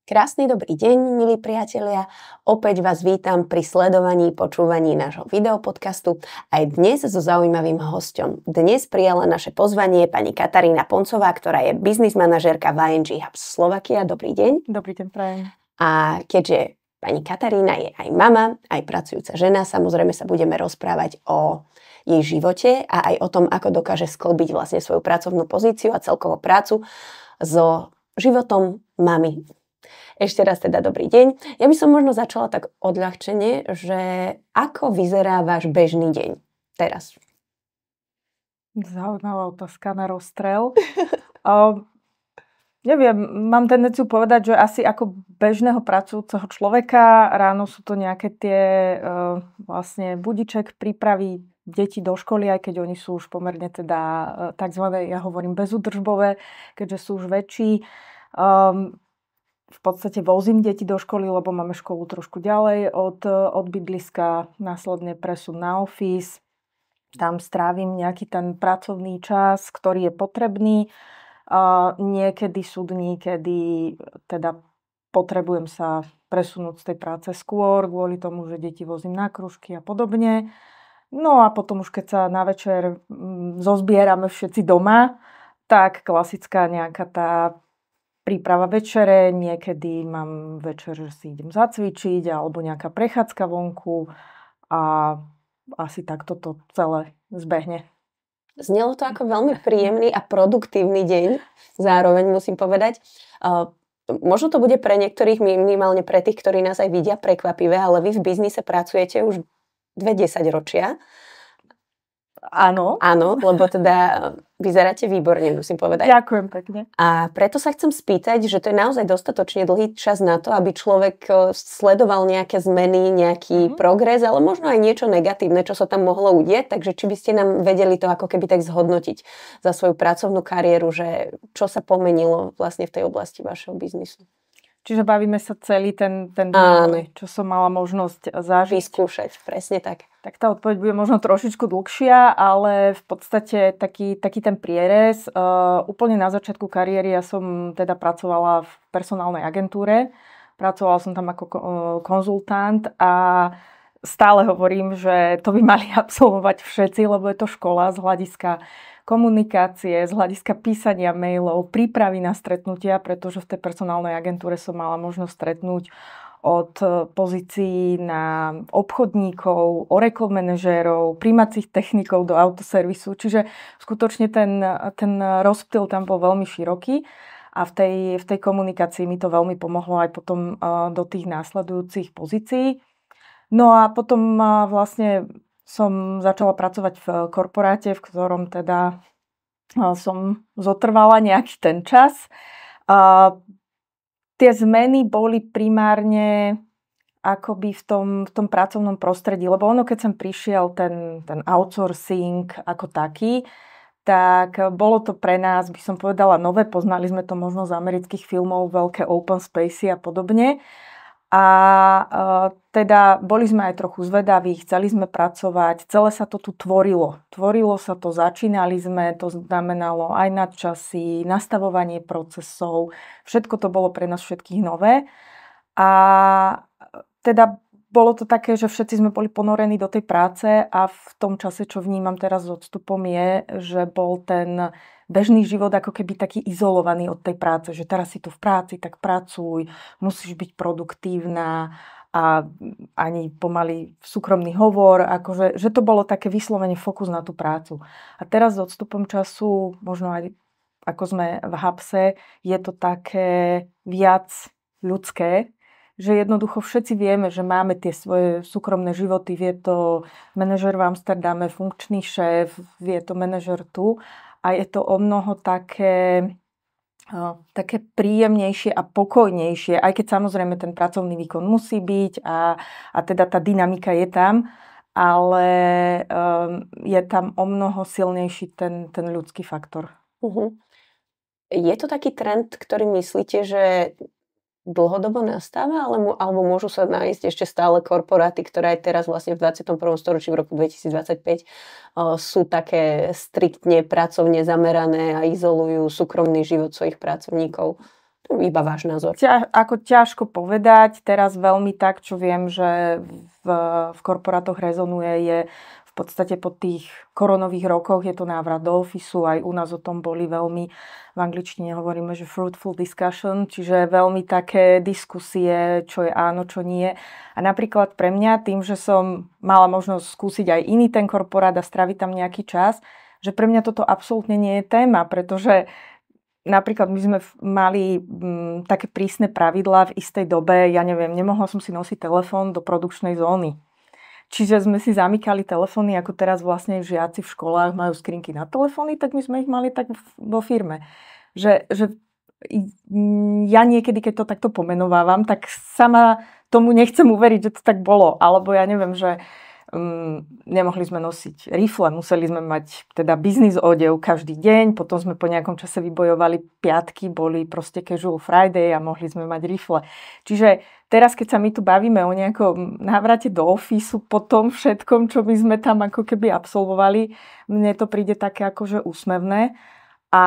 Krásny dobrý deň, milí priatelia. Opäť vás vítam pri sledovaní, počúvaní nášho videopodcastu. Aj dnes so zaujímavým hosťom. Dnes prijala naše pozvanie pani Katarína Poncová, ktorá je business manažérka v ING Hubs Slovakia. Dobrý deň. Dobrý deň, prajem. A keďže pani Katarína je aj mama, aj pracujúca žena, samozrejme sa budeme rozprávať o jej živote a aj o tom, ako dokáže sklbiť vlastne svoju pracovnú pozíciu a celkovo prácu so životom mamy. Ešte raz teda dobrý deň. Ja by som možno začala tak odľahčene, že ako vyzerá váš bežný deň teraz? Zaujímavá otázka na rozstrel. Neviem, mám tendenciu povedať, že asi ako bežného pracujúceho človeka ráno sú to nejaké tie vlastne budiček, prípravy detí do školy, aj keď oni sú už pomerne teda takzvané, ja hovorím bezúdržbové, keďže sú už väčší. V podstate vozím deti do školy, lebo máme školu trošku ďalej od bydliska, následne presun na office. Tam strávim nejaký ten pracovný čas, ktorý je potrebný. Niekedy sú dní, kedy teda potrebujem sa presunúť z tej práce skôr, kvôli tomu, že deti vozím na krúžky a podobne. No a potom už keď sa na večer zozbierame všetci doma, tak klasická nejaká tá príprava večere, niekedy mám večer, že si idem zacvičiť alebo nejaká prechádzka vonku a asi takto to celé zbehne. Znelo to ako veľmi príjemný a produktívny deň, zároveň musím povedať. Možno to bude pre niektorých, minimálne pre tých, ktorí nás aj vidia, prekvapivé, ale vy v biznise pracujete už 20 ročia. Áno. Áno, lebo teda vyzeráte výborne, musím povedať. Ďakujem pekne. A preto sa chcem spýtať, že to je naozaj dostatočne dlhý čas na to, aby človek sledoval nejaké zmeny, nejaký progres, ale možno aj niečo negatívne, čo sa tam mohlo udieť. Takže či by ste nám vedeli to ako keby tak zhodnotiť za svoju pracovnú kariéru, že čo sa pomenilo vlastne v tej oblasti vašeho biznisu? Čiže bavíme sa celý ten vývoj, čo som mala možnosť zažiť. Vyskúšať, presne tak. Tak tá odpoveď bude možno trošičku dlhšia, ale v podstate taký ten prierez. Úplne na začiatku kariéry ja som teda pracovala v personálnej agentúre. Pracovala som tam ako konzultant a stále hovorím, že to by mali absolvovať všetci, lebo je to škola z hľadiska komunikácie, z hľadiska písania mailov, prípravy na stretnutia, pretože v tej personálnej agentúre som mala možnosť stretnúť od pozícií na obchodníkov, Oracle manažérov, príjmacích technikov do autoservisu. Čiže skutočne ten rozptyl tam bol veľmi široký a v tej komunikácii mi to veľmi pomohlo aj potom do tých následujúcich pozícií. No a potom vlastne som začala pracovať v korporáte, v ktorom teda som zotrvala nejaký ten čas. Tie zmeny boli primárne akoby v tom pracovnom prostredí, lebo ono, keď sem prišiel ten outsourcing ako taký, tak bolo to pre nás, by som povedala, nové. Poznali sme to možno z amerických filmov, veľké open spacey a podobne. A teda boli sme aj trochu zvedaví, chceli sme pracovať, celé sa to tu tvorilo. Tvorilo sa to, začínali sme, to znamenalo aj nadčasy, nastavovanie procesov, všetko to bolo pre nás všetkých nové. A teda bolo to také, že všetci sme boli ponorení do tej práce a v tom čase, čo vnímam teraz s odstupom, je, že bol ten bežný život ako keby taký izolovaný od tej práce, že teraz si tu v práci, tak pracuj, musíš byť produktívna a ani pomaly súkromný hovor, akože, že to bolo také vyslovene fokus na tú prácu. A teraz s odstupom času, možno aj ako sme v Hubse, je to také viac ľudské, že jednoducho všetci vieme, že máme tie svoje súkromné životy, vie to manažer v Amsterdame, funkčný šéf, vie to manažer tu. A je to o mnoho také príjemnejšie a pokojnejšie, aj keď samozrejme ten pracovný výkon musí byť a teda tá dynamika je tam, ale je tam o mnoho silnejší ten ľudský faktor. Je to taký trend, ktorý myslíte, že dlhodobo nastáva, alebo môžu sa nájsť ešte stále korporáty, ktoré aj teraz vlastne v 21. storočí, v roku 2025 sú také striktne pracovne zamerané a izolujú súkromný život svojich pracovníkov? Iba váš názor. Ako ťažko povedať, teraz veľmi tak, čo viem, že v korporátoch rezonuje, je v podstate po tých koronových rokoch je to návrat do ofisu, aj u nás o tom boli veľmi, v angličtine hovoríme, že fruitful discussion, čiže veľmi také diskusie, čo je áno, čo nie. A napríklad pre mňa, tým, že som mala možnosť skúsiť aj iný ten korporát a straviť tam nejaký čas, že pre mňa toto absolútne nie je téma, pretože napríklad my sme mali také prísne pravidlá v istej dobe, ja neviem, nemohla som si nosiť telefón do produkčnej zóny. Čiže sme si zamykali telefóny, ako teraz vlastne žiaci v školách majú skrinky na telefóny, tak my sme ich mali tak vo firme. Že ja niekedy, keď to takto pomenovávam, tak sama tomu nechcem uveriť, že to tak bolo. Alebo ja neviem, že nemohli sme nosiť rifle, museli sme mať teda biznis odev každý deň, potom sme po nejakom čase vybojovali piatky, boli proste casual Friday a mohli sme mať rifle. Čiže teraz, keď sa my tu bavíme o nejakom návrate do ofisu, po tom všetkom, čo my sme tam ako keby absolvovali, mne to príde také akože úsmevné. A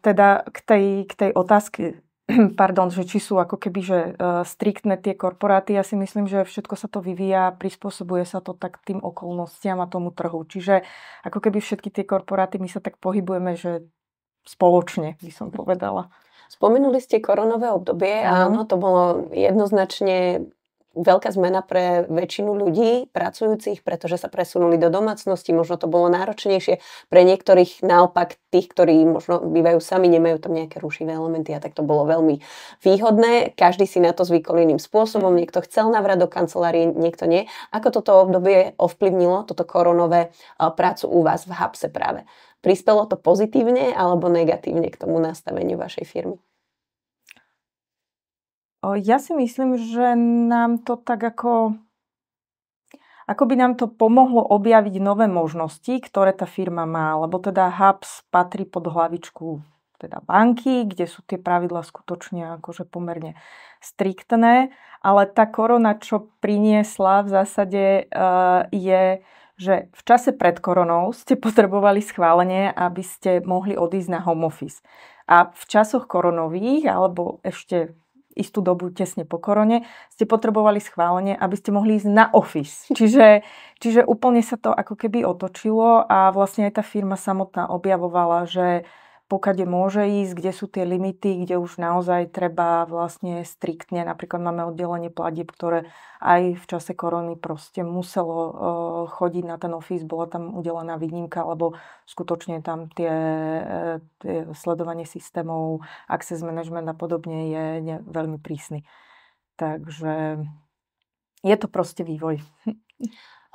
teda k tej otázke, pardon, že či sú ako keby, že striktné tie korporáty, ja si myslím, že všetko sa to vyvíja, prispôsobuje sa to tak tým okolnostiam a tomu trhu. Čiže ako keby všetky tie korporáty, my sa tak pohybujeme, že spoločne, by som povedala. Spomenuli ste koronové obdobie, áno, to bolo jednoznačne veľká zmena pre väčšinu ľudí pracujúcich, pretože sa presunuli do domácnosti, možno to bolo náročnejšie. Pre niektorých naopak, tých, ktorí možno bývajú sami, nemajú tam nejaké rušivé elementy a tak to bolo veľmi výhodné. Každý si na to zvykol iným spôsobom, niekto chcel navrať do kancelárie, niekto nie. Ako toto obdobie ovplyvnilo, toto koronové prácu u vás v Hubse práve? Prispelo to pozitívne alebo negatívne k tomu nastaveniu vašej firmy? Ja si myslím, že nám to tak ako by nám to pomohlo objaviť nové možnosti, ktoré tá firma má, lebo teda Hubs patrí pod hlavičku teda banky, kde sú tie pravidlá skutočne akože pomerne striktné, ale tá korona, čo priniesla v zásade je, že v čase pred koronou ste potrebovali schválenie, aby ste mohli odísť na home office. A v časoch koronových, alebo ešte istú dobu tesne po korone, ste potrebovali schválenie, aby ste mohli ísť na office. Čiže úplne sa to ako keby otočilo a vlastne aj tá firma samotná objavovala, že pokiaľ môže ísť, kde sú tie limity, kde už naozaj treba vlastne striktne, napríklad máme oddelenie platieb, ktoré aj v čase korony proste muselo chodiť na ten office, bola tam udelená výnimka, lebo skutočne tam tie sledovanie systémov, access management a podobne je veľmi prísny. Takže je to proste vývoj.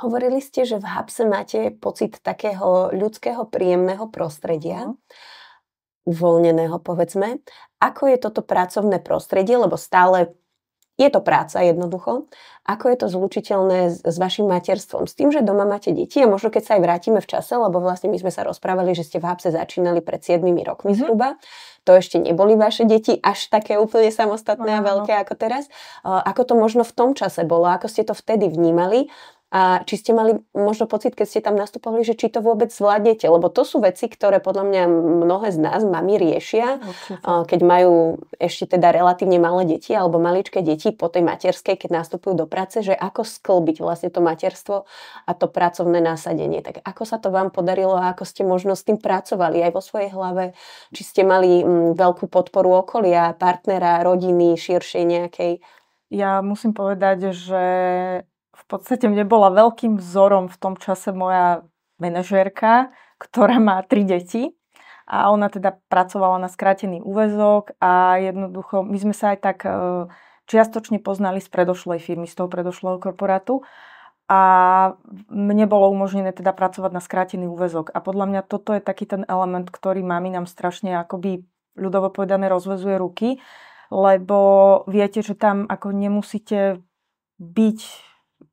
Hovorili ste, že v Hubse máte pocit takého ľudského, príjemného prostredia. Uvoľneného, povedzme. Ako je toto pracovné prostredie, lebo stále je to práca jednoducho. Ako je to zlučiteľné s vašim materstvom? S tým, že doma máte deti a možno keď sa aj vrátime v čase, lebo vlastne my sme sa rozprávali, že ste v Hubse začínali pred 7 rokmi zhruba. To ešte neboli vaše deti až také úplne samostatné a veľké ako teraz. Ako to možno v tom čase bolo? Ako ste to vtedy vnímali? A či ste mali možno pocit, keď ste tam nastupovali, že či to vôbec zvládnete? Lebo to sú veci, ktoré podľa mňa mnohé z nás, mami, riešia, keď majú ešte teda relatívne malé deti alebo maličké deti po tej materskej, keď nastupujú do práce, že ako sklbiť vlastne to materstvo a to pracovné nasadenie. Tak ako sa to vám podarilo a ako ste možno s tým pracovali aj vo svojej hlave? Či ste mali veľkú podporu okolia, partnera, rodiny, širšej nejakej? Ja musím povedať, že v podstate mne bola veľkým vzorom v tom čase moja manažérka, ktorá má 3 deti a ona teda pracovala na skrátený úväzok a jednoducho my sme sa aj tak čiastočne poznali z predošlej firmy, z toho predošlého korporátu a mne bolo umožnené teda pracovať na skrátený úväzok a podľa mňa toto je taký ten element, ktorý mami nám strašne akoby ľudovo povedané rozväzuje ruky, lebo viete, že tam ako nemusíte byť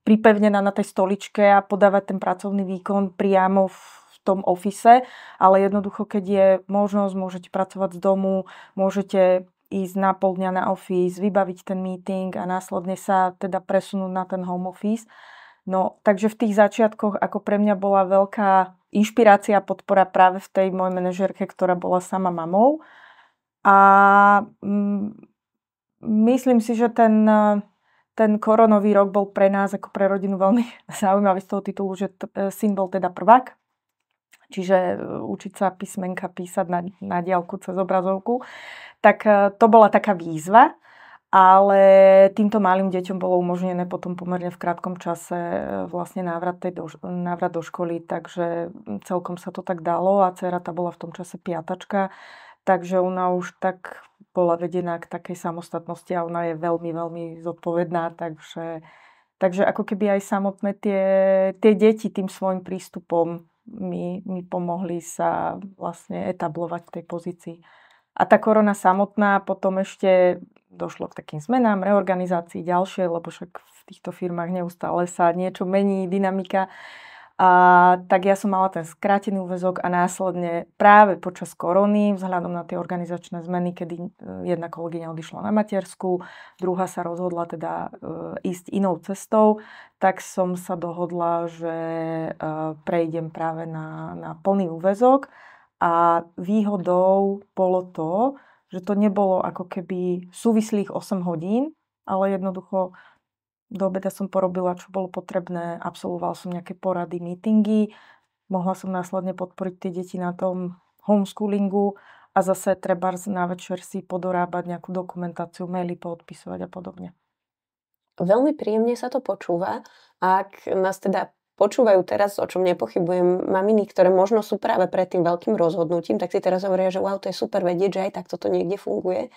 pripevnená na tej stoličke a podávať ten pracovný výkon priamo v tom office, ale jednoducho, keď je možnosť, môžete pracovať z domu, môžete ísť na pol dňa na office, vybaviť ten meeting a následne sa teda presunúť na ten home office. No, takže v tých začiatkoch ako pre mňa bola veľká inšpirácia a podpora práve v tej mojej manažérke, ktorá bola sama mamou. A myslím si, že ten koronový rok bol pre nás ako pre rodinu veľmi zaujímavý z toho titulu, že syn bol teda prvák. Čiže učiť sa písmenka písať na diaľku cez obrazovku. Tak to bola taká výzva, ale týmto malým deťom bolo umožnené potom pomerne v krátkom čase vlastne návrat do školy, takže celkom sa to tak dalo a dcera tá bola v tom čase piatačka, takže ona už tak bola vedená k takej samostatnosti a ona je veľmi, veľmi zodpovedná, takže ako keby aj samotné tie deti tým svojim prístupom mi pomohli sa vlastne etablovať v tej pozícii. A tá korona samotná potom ešte došlo k takým zmenám, reorganizácii ďalšie, lebo však v týchto firmách neustále sa niečo mení, dynamika. A tak ja som mala ten skrátený úväzok a následne práve počas korony, vzhľadom na tie organizačné zmeny, kedy jedna kolegyňa odišla na matersku, druhá sa rozhodla teda ísť inou cestou, tak som sa dohodla, že prejdem práve na plný úväzok. A výhodou bolo to, že to nebolo ako keby súvislých 8 hodín, ale jednoducho do obeda som porobila, čo bolo potrebné, absolvovala som nejaké porady, meetingy, mohla som následne podporiť tie deti na tom homeschoolingu a zase trebárs na večer si podorábať nejakú dokumentáciu, maily poodpisovať a podobne. Veľmi príjemne sa to počúva. Ak nás teda počúvajú teraz, o čom nepochybujem, maminy, ktoré možno sú práve pred tým veľkým rozhodnutím, tak si teraz hovoria, že wow, to je super vedieť, že aj takto to niekde funguje.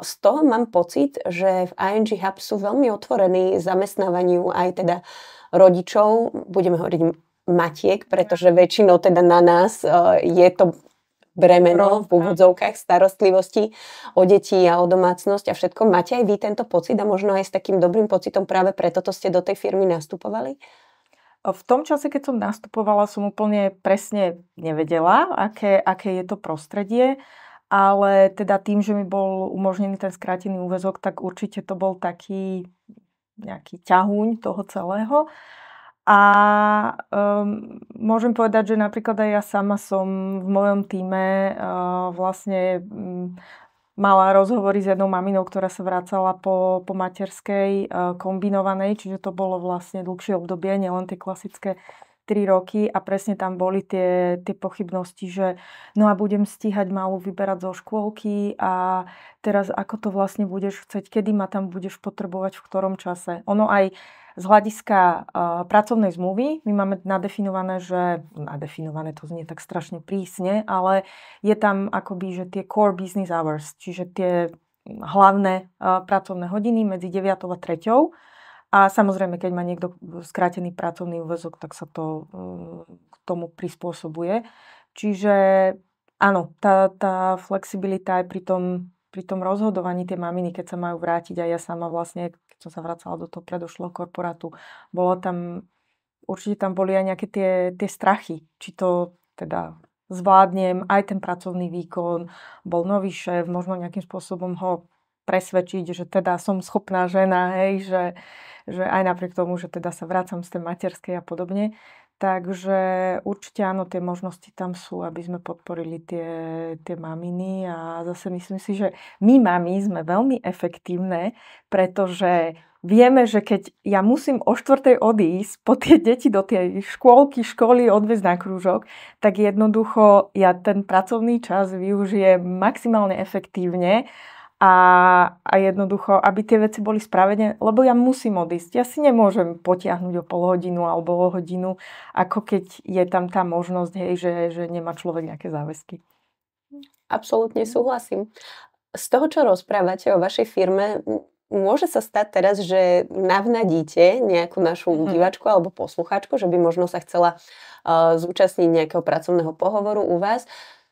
Z toho mám pocit, že v ING Hub sú veľmi otvorení zamestnávaniu aj teda rodičov, budeme hovoriť matiek, pretože väčšinou teda na nás je to bremeno v úvodzovkách starostlivosti o deti a o domácnosť a všetko. Máte aj vy tento pocit a možno aj s takým dobrým pocitom práve preto ste do tej firmy nastupovali? V tom čase, keď som nastupovala, som úplne presne nevedela, aké je to prostredie, ale teda tým, že mi bol umožnený ten skrátený úväzok, tak určite to bol taký nejaký ťahuň toho celého. A môžem povedať, že napríklad aj ja sama som v mojom tíme vlastne mala rozhovory s jednou maminou, ktorá sa vracala po materskej kombinovanej, čiže to bolo vlastne dlhšie obdobie, nielen tie klasické 3 roky a presne tam boli tie pochybnosti, že no a budem stíhať malú vyberať zo škôlky a teraz ako to vlastne budeš chcieť, kedy ma tam budeš potrebovať, v ktorom čase. Ono aj z hľadiska pracovnej zmluvy my máme nadefinované, to znie tak strašne prísne, ale je tam akoby, že tie core business hours, čiže tie hlavné pracovné hodiny medzi 9 a 3. A samozrejme, keď má niekto skrátený pracovný úväzok, tak sa to k tomu prispôsobuje. Čiže áno, tá flexibilita aj pri tom rozhodovaní tie maminy, keď sa majú vrátiť a ja sama vlastne, keď som sa vracala do toho predošlého korporátu, určite tam boli aj nejaké tie strachy, či to teda zvládnem, aj ten pracovný výkon, bol nový šéf, možno nejakým spôsobom ho presvedčiť, že teda som schopná žena, hej, že aj napriek tomu, že teda sa vracam z tej materskej a podobne. Takže určite áno, tie možnosti tam sú, aby sme podporili tie maminy a zase myslím si, že my mami sme veľmi efektívne, pretože vieme, že keď ja musím o 4:00 odísť po tie deti do tej školy odviezť na krúžok, tak jednoducho ja ten pracovný čas využijem maximálne efektívne a jednoducho, aby tie veci boli spravené, lebo ja musím odísť. Ja si nemôžem potiahnuť o pol hodinu alebo o hodinu, ako keď je tam tá možnosť, hej, že nemá človek nejaké záväzky. Absolútne súhlasím. Z toho, čo rozprávate o vašej firme, môže sa stať teraz, že navnadíte nejakú našu diváčku alebo poslucháčku, že by možno sa chcela zúčastniť nejakého pracovného pohovoru u vás.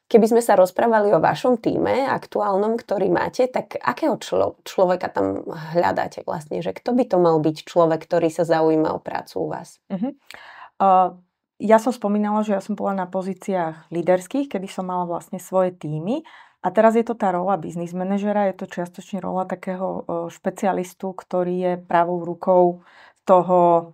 Keby sme sa rozprávali o vašom tíme aktuálnom, ktorý máte, tak akého človeka tam hľadáte vlastne? Že kto by to mal byť človek, ktorý sa zaujíma o prácu u vás? Ja som spomínala, že ja som bola na pozíciách líderských, kedy som mala vlastne svoje týmy. A teraz je to tá rola business manažera, je to čiastočne rola takého špecialistu, ktorý je pravou rukou toho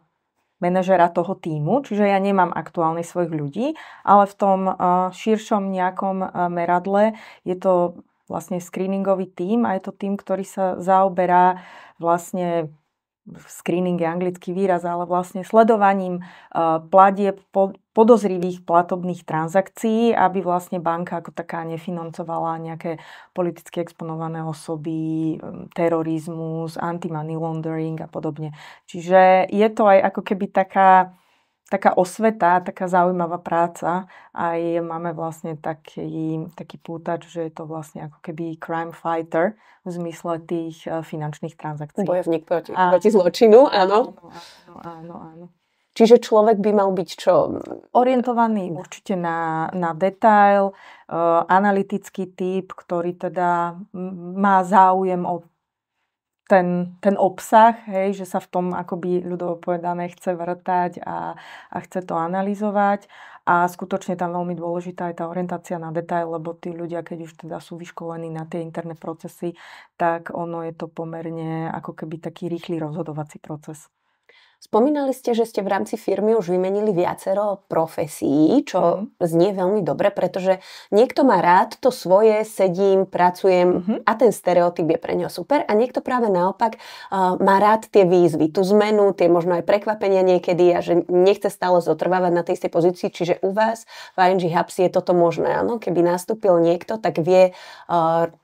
manažera toho tímu, čiže ja nemám aktuálne svojich ľudí, ale v tom širšom nejakom meradle je to vlastne screeningový tím a je to tím, ktorý sa zaoberá vlastne, screening je anglický výraz, ale vlastne sledovaním platieb podozrivých platobných transakcií, aby vlastne banka ako taká nefinancovala nejaké politicky exponované osoby, terorizmus, anti-money laundering a podobne. Čiže je to aj ako keby taká osveta, taká zaujímavá práca. Aj máme vlastne taký pútač, že je to vlastne ako keby crime fighter v zmysle tých finančných transakcií. Bojovník proti zločinu, áno. Áno. Čiže človek by mal byť čo? Orientovaný určite na detail, analytický typ, ktorý teda má záujem o ten obsah, hej, že sa v tom akoby ľudovo povedané chce vrtať a chce to analyzovať. A skutočne tam veľmi dôležitá je tá orientácia na detail, lebo tí ľudia, keď už teda sú vyškolení na tie interné procesy, tak ono je to pomerne ako keby taký rýchly rozhodovací proces. Spomínali ste, že ste v rámci firmy už vymenili viacero profesí, čo znie veľmi dobre, pretože niekto má rád to svoje, sedím, pracujem a ten stereotyp je pre ňo super a niekto práve naopak má rád tie výzvy, tú zmenu, tie možno aj prekvapenia niekedy a že nechce stále zotrvávať na tej istej pozícii, čiže u vás v ING Hubs je toto možné, áno? Keby nastúpil niekto, tak vie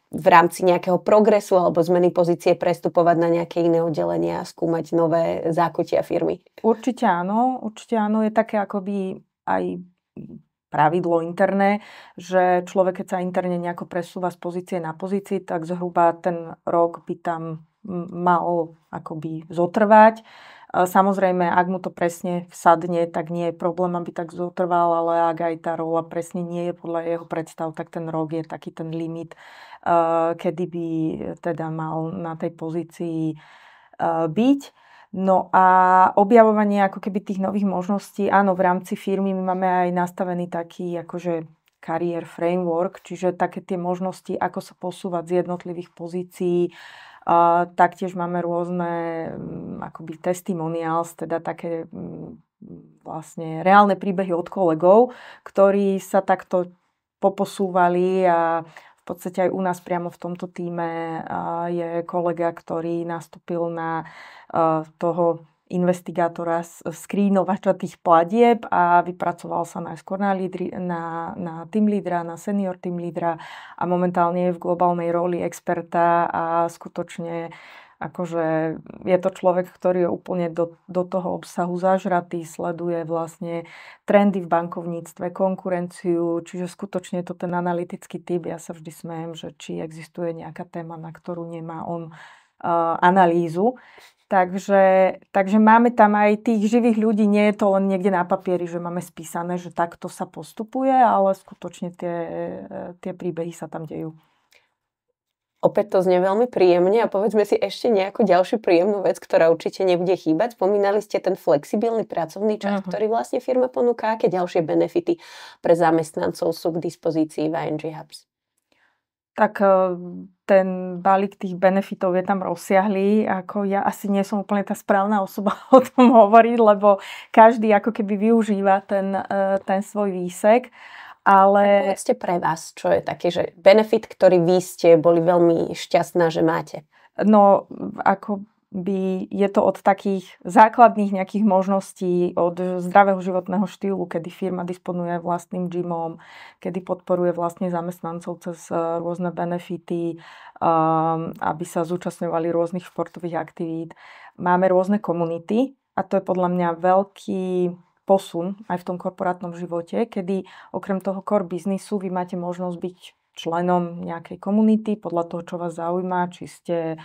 v rámci nejakého progresu alebo zmeny pozície prestupovať na nejaké iné oddelenia a skúmať nové zákutia firmy. Určite áno. Je také akoby aj pravidlo interné, že človek, keď sa interne nejako presúva z pozície na pozícii, tak zhruba ten rok by tam mal akoby zotrvať. Samozrejme, ak mu to presne vsadne, tak nie je problém, aby tak zotrval, ale ak aj tá rola presne nie je podľa jeho predstav, tak ten rok je taký ten limit, kedy by teda mal na tej pozícii byť. No a objavovanie ako keby tých nových možností, áno, v rámci firmy my máme aj nastavený taký akože career framework, čiže také tie možnosti, ako sa posúvať z jednotlivých pozícií. Taktiež máme rôzne akoby testimonials, teda také vlastne reálne príbehy od kolegov, ktorí sa takto poposúvali a v podstate aj u nás priamo v tomto tíme je kolega, ktorý nastúpil na toho investigátora, screenovača tých platieb a vypracoval sa najskôr na team lídra, na senior team lídra a momentálne je v globálnej roli experta a skutočne akože je to človek, ktorý je úplne do toho obsahu zažratý, sleduje vlastne trendy v bankovníctve, konkurenciu, čiže skutočne je to ten analytický typ. Ja sa vždy smejem, že či existuje nejaká téma, na ktorú nemá on analýzu. Takže máme tam aj tých živých ľudí, nie je to len niekde na papieri, že máme spísané, že takto sa postupuje, ale skutočne tie príbehy sa tam dejú. Opäť to znie veľmi príjemne a povedzme si ešte nejakú ďalšiu príjemnú vec, ktorá určite nebude chýbať. Spomínali ste ten flexibilný pracovný čas, ktorý vlastne firma ponúka. Aké ďalšie benefity pre zamestnancov sú k dispozícii v ING Hubs? Tak ten balík tých benefitov je tam rozsiahlý. Ako ja asi nie som úplne tá správna osoba o tom hovoriť, lebo každý ako keby využíva ten svoj výsek. Ale povedzte pre vás, čo je taký, že benefit, ktorý vy ste boli veľmi šťastná, že máte? No, je to od takých základných nejakých možností, od zdravého životného štýlu, kedy firma disponuje vlastným gymom, kedy podporuje vlastne zamestnancov cez rôzne benefity, aby sa zúčastňovali rôznych športových aktivít. Máme rôzne komunity a to je podľa mňa veľký posun aj v tom korporátnom živote, kedy okrem toho core biznisu vy máte možnosť byť členom nejakej komunity podľa toho, čo vás zaujíma, či ste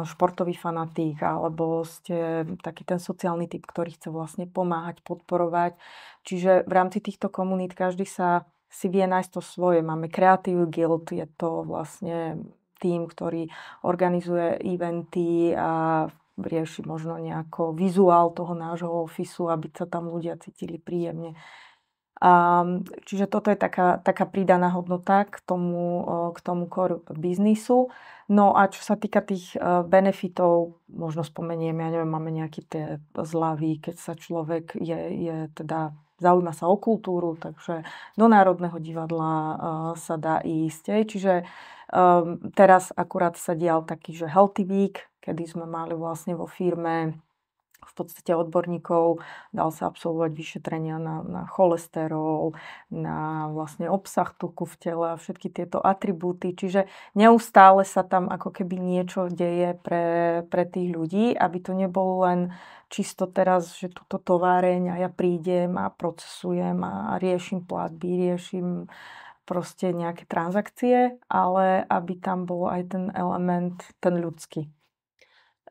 športový fanatik, alebo ste taký ten sociálny typ, ktorý chce vlastne pomáhať, podporovať. Čiže v rámci týchto komunít každý si vie nájsť to svoje. Máme Creative Guild, je to vlastne tím, ktorý organizuje eventy a rieši možno nejako vizuál toho nášho ofisu, aby sa tam ľudia cítili príjemne. Čiže toto je taká pridaná hodnota k tomu core biznisu. No a čo sa týka tých benefitov, možno spomeniem, máme nejaké tie zľavy, keď sa človek je teda zaujíma sa o kultúru, takže do Národného divadla sa dá ísť. Čiže teraz akurát sa dial taký, že Healthy Week, kedy sme mali vlastne vo firme v podstate odborníkov, dal sa absolvovať vyšetrenia na cholesterol, na vlastne obsah tuku v tele a všetky tieto atribúty. Čiže neustále sa tam ako keby niečo deje pre tých ľudí, aby to nebolo len čisto teraz, že túto továreň a ja prídem a procesujem a riešim platby, riešim proste nejaké transakcie, ale aby tam bol aj ten element, ten ľudský.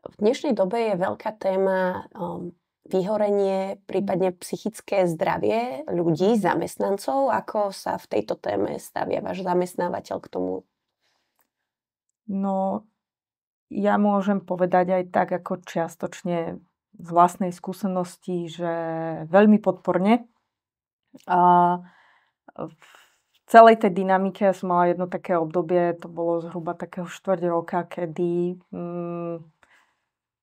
V dnešnej dobe je veľká téma vyhorenie, prípadne psychické zdravie ľudí, zamestnancov. Ako sa v tejto téme stavia váš zamestnávateľ k tomu? No, ja môžem povedať aj tak, ako čiastočne z vlastnej skúsenosti, že veľmi podporne. A v celej tej dynamike ja som mala jedno také obdobie, to bolo zhruba takého 4 roka, kedy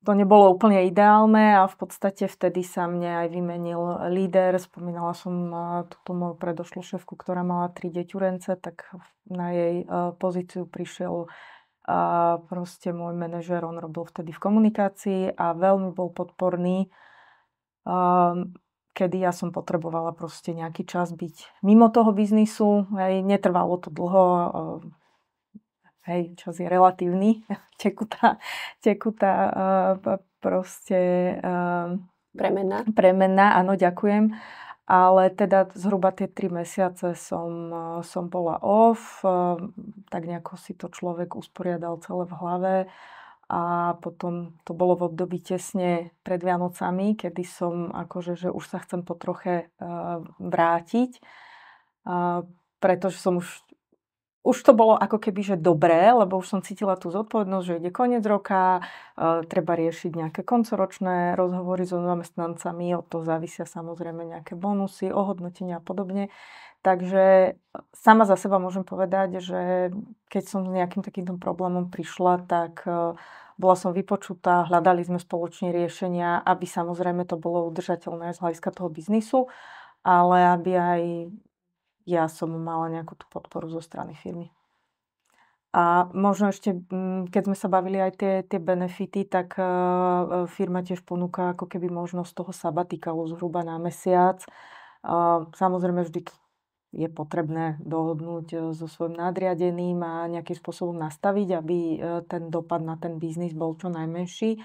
to nebolo úplne ideálne a v podstate vtedy sa mne aj vymenil líder. Spomínala som túto moju predošlú šéfku, ktorá mala 3 deťurence, tak na jej pozíciu prišiel proste môj manažér, on robil vtedy v komunikácii a veľmi bol podporný, kedy ja som potrebovala proste nejaký čas byť mimo toho biznisu. Hej, netrvalo to dlho, hej, čas je relatívny, tekutá proste premenná, áno, ďakujem. Ale teda zhruba tie 3 mesiace som bola off, tak nejako si to človek usporiadal celé v hlave a potom to bolo v období tesne pred Vianocami, kedy som akože, že už sa chcem po troche vrátiť, pretože som už to bolo ako keby, že dobré, lebo už som cítila tú zodpovednosť, že ide koniec roka, treba riešiť nejaké koncoročné rozhovory so zamestnancami, od toho závisia samozrejme nejaké bonusy, ohodnotenia a podobne. Takže sama za seba môžem povedať, že keď som s nejakým takýmto problémom prišla, tak bola som vypočutá, hľadali sme spoločne riešenia, aby samozrejme to bolo udržateľné z hľadiska toho biznisu, ale aby aj ja som mala nejakú tú podporu zo strany firmy. A možno ešte, keď sme sa bavili aj tie benefity, tak firma tiež ponúka ako keby možnosť toho sabatikalu zhruba na mesiac. Samozrejme vždy je potrebné dohodnúť so svojím nadriadeným a nejakým spôsobom nastaviť, aby ten dopad na ten biznis bol čo najmenší.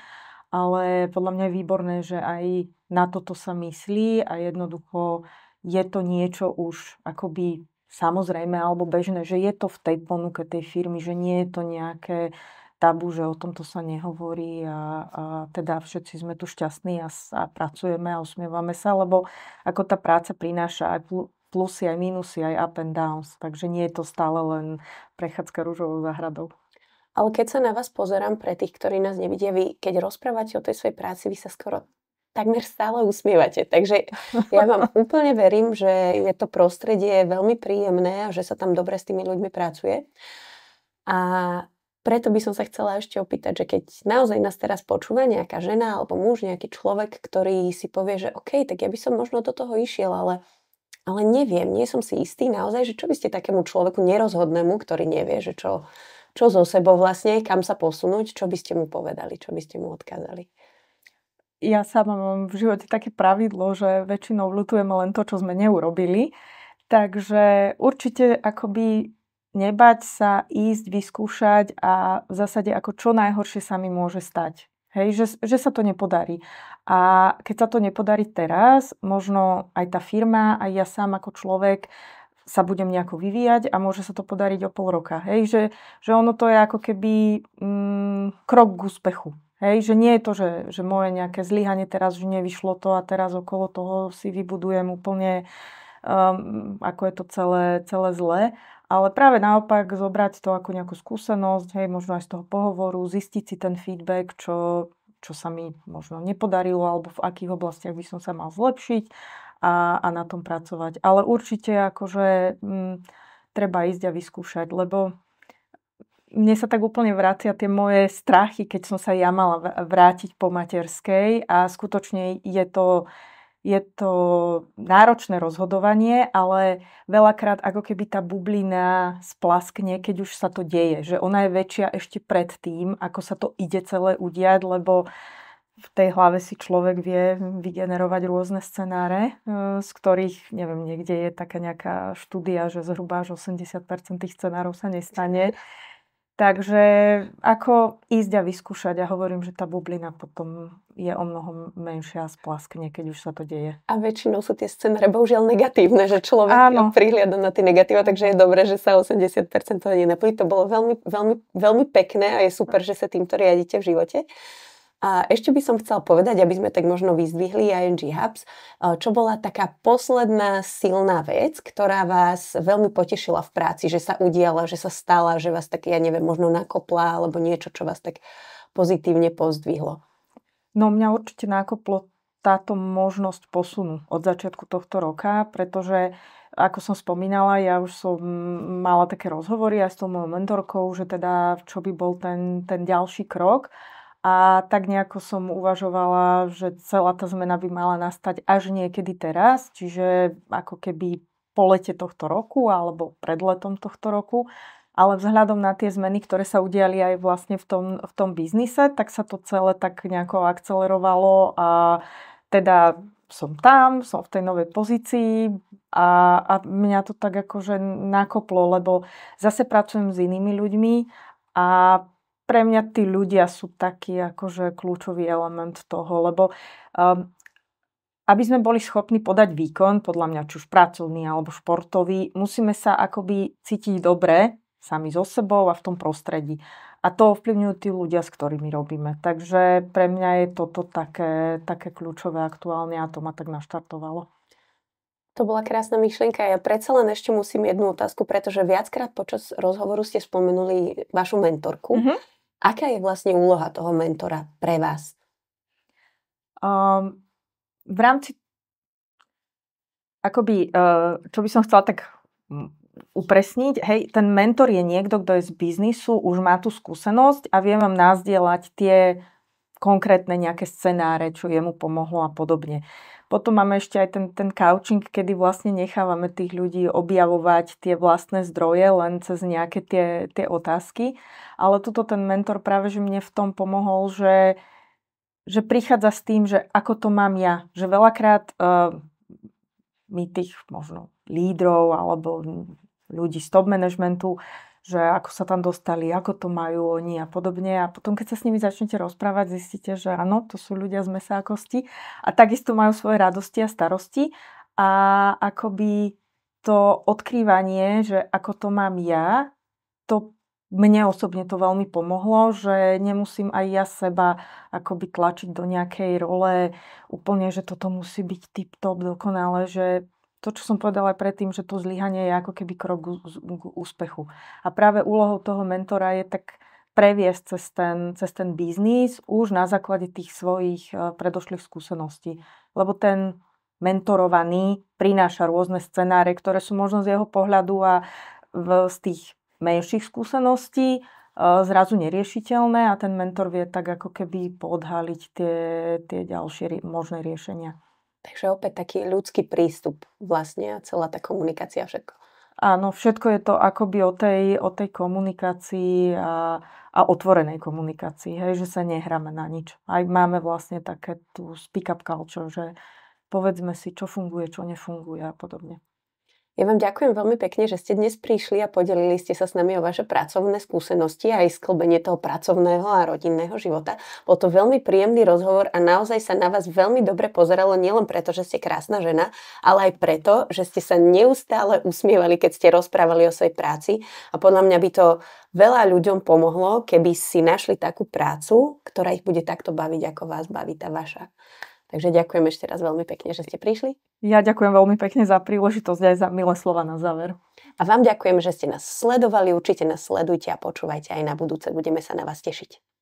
Ale podľa mňa je výborné, že aj na toto sa myslí a jednoducho je to niečo už akoby samozrejme alebo bežné, že je to v tej ponuke tej firmy, že nie je to nejaké tabu, že o tomto sa nehovorí a teda všetci sme tu šťastní a pracujeme a usmievame sa, lebo ako tá práca prináša aj plusy, aj minusy, aj up and downs, takže nie je to stále len prechádzka ružovou záhradou. Ale keď sa na vás pozerám, pre tých, ktorí nás nevidia, vy keď rozprávate o tej svojej práci, vy sa skoro takmer stále usmievate. Takže ja vám úplne verím, že je to prostredie veľmi príjemné a že sa tam dobre s tými ľuďmi pracuje. A preto by som sa chcela ešte opýtať, že keď naozaj nás teraz počúva nejaká žena alebo muž, nejaký človek, ktorý si povie, že OK, tak ja by som možno do toho išiel, ale neviem, nie som si istý naozaj, že čo by ste takému človeku nerozhodnému, ktorý nevie, že čo so sebou vlastne, kam sa posunúť, čo by ste mu povedali, čo by ste mu odkázali? Ja sama mám v živote také pravidlo, že väčšinou ľutujeme len to, čo sme neurobili. Takže určite akoby nebať sa ísť, vyskúšať a v zásade ako čo najhoršie sa mi môže stať. Hej, že sa to nepodarí. A keď sa to nepodarí teraz, možno aj tá firma, aj ja sám ako človek sa budem nejako vyvíjať a môže sa to podariť o pol roka. Hej, že ono to je ako keby krok k úspechu. Hej, že nie je to, že moje nejaké zlyhanie teraz, že nevyšlo to a teraz okolo toho si vybudujem úplne, ako je to celé zlé. Ale práve naopak zobrať to ako nejakú skúsenosť, hej, možno aj z toho pohovoru, zistiť si ten feedback, čo sa mi možno nepodarilo alebo v akých oblastiach by som sa mal zlepšiť a na tom pracovať. Ale určite akože treba ísť a vyskúšať, lebo mne sa tak úplne vracia tie moje strachy, keď som sa ja mala vrátiť po materskej a skutočne je to je to náročné rozhodovanie, ale veľakrát ako keby tá bublina splaskne, keď už sa to deje. Že ona je väčšia ešte pred tým, ako sa to ide celé udiať, lebo v tej hlave si človek vie vygenerovať rôzne scenáre, z ktorých, neviem, niekde je taká nejaká štúdia, že zhruba až 80% tých scenárov sa nestane. Takže ako ísť a vyskúšať, ja hovorím, že tá bublina potom je o mnoho menšia a splaskne, keď už sa to deje. A väčšinou sú tie scenáre bohužiaľ negatívne, že človek prihliada na tie negatíva, takže je dobré, že sa 80% toho nenaplní. To bolo veľmi, veľmi, veľmi pekné a je super, že sa týmto riadite v živote. A ešte by som chcela povedať, aby sme tak možno vyzdvihli ING Hubs, čo bola taká posledná silná vec, ktorá vás veľmi potešila v práci, že sa udiala, že sa stala, že vás tak, ja neviem, možno nakopla, alebo niečo, čo vás tak pozitívne pozdvihlo. No mňa určite nakoplo táto možnosť posunu od začiatku tohto roka, pretože ako som spomínala, ja už som mala také rozhovory aj s tou mojou mentorkou, že teda čo by bol ten ďalší krok. A tak nejako som uvažovala, že celá tá zmena by mala nastať až niekedy teraz, čiže ako keby po lete tohto roku alebo pred letom tohto roku. Ale vzhľadom na tie zmeny, ktoré sa udiali aj vlastne v tom biznise, tak sa to celé tak nejako akcelerovalo a teda som tam, som v tej novej pozícii a mňa to tak akože nakoplo, lebo zase pracujem s inými ľuďmi a pre mňa tí ľudia sú taký akože kľúčový element toho, lebo aby sme boli schopní podať výkon, podľa mňa či už pracovný alebo športový, musíme sa akoby cítiť dobre sami so sebou a v tom prostredí. A to ovplyvňujú tí ľudia, s ktorými robíme. Takže pre mňa je toto také kľúčové aktuálne a to ma tak naštartovalo. To bola krásna myšlienka. Ja predsa len ešte musím jednu otázku, pretože viackrát počas rozhovoru ste spomenuli vašu mentorku. Mm-hmm. Aká je vlastne úloha toho mentora pre vás? V rámci akoby, čo by som chcela tak upresniť, hej, ten mentor je niekto, kto je z biznisu, už má tú skúsenosť a vie vám nazdieľať tie konkrétne nejaké scenáre, čo jemu pomohlo a podobne. Potom máme ešte aj ten coaching, kedy vlastne nechávame tých ľudí objavovať tie vlastné zdroje len cez nejaké tie otázky. Ale tuto ten mentor práve, že mne v tom pomohol, že prichádza s tým, že ako to mám ja. Že veľakrát my tých možno lídrov alebo ľudí z top managementu, že ako sa tam dostali, ako to majú oni a podobne. A potom, keď sa s nimi začnete rozprávať, zistíte, že áno, to sú ľudia z mäsa a kosti a takisto majú svoje radosti a starosti. A akoby to odkrývanie, že ako to mám ja, to mne osobne to veľmi pomohlo, že nemusím aj ja seba akoby tlačiť do nejakej role úplne, že toto musí byť tip-top dokonale, že to, čo som povedala aj predtým, že to zlyhanie je ako keby krok k úspechu. A práve úlohou toho mentora je tak previesť cez ten biznis už na základe tých svojich predošlých skúseností. Lebo ten mentorovaný prináša rôzne scenáre, ktoré sú možno z jeho pohľadu a z tých menších skúseností zrazu neriešiteľné a ten mentor vie tak ako keby poodhaliť tie ďalšie možné riešenia. Takže opäť taký ľudský prístup vlastne a celá tá komunikácia, všetko. Áno, všetko je to akoby o tej komunikácii a otvorenej komunikácii, hej, že sa nehráme na nič. Aj máme vlastne také tú speak-up culture, že povedzme si, čo funguje, čo nefunguje a podobne. Ja vám ďakujem veľmi pekne, že ste dnes prišli a podelili ste sa s nami o vaše pracovné skúsenosti a aj sklbenie toho pracovného a rodinného života. Bol to veľmi príjemný rozhovor a naozaj sa na vás veľmi dobre pozeralo, nielen preto, že ste krásna žena, ale aj preto, že ste sa neustále usmievali, keď ste rozprávali o svojej práci a podľa mňa by to veľa ľuďom pomohlo, keby si našli takú prácu, ktorá ich bude takto baviť, ako vás baví tá vaša. Takže ďakujem ešte raz veľmi pekne, že ste prišli. Ja ďakujem veľmi pekne za príležitosť aj za milé slova na záver. A vám ďakujem, že ste nás sledovali. Určite nás sledujte a počúvajte aj na budúce. Budeme sa na vás tešiť.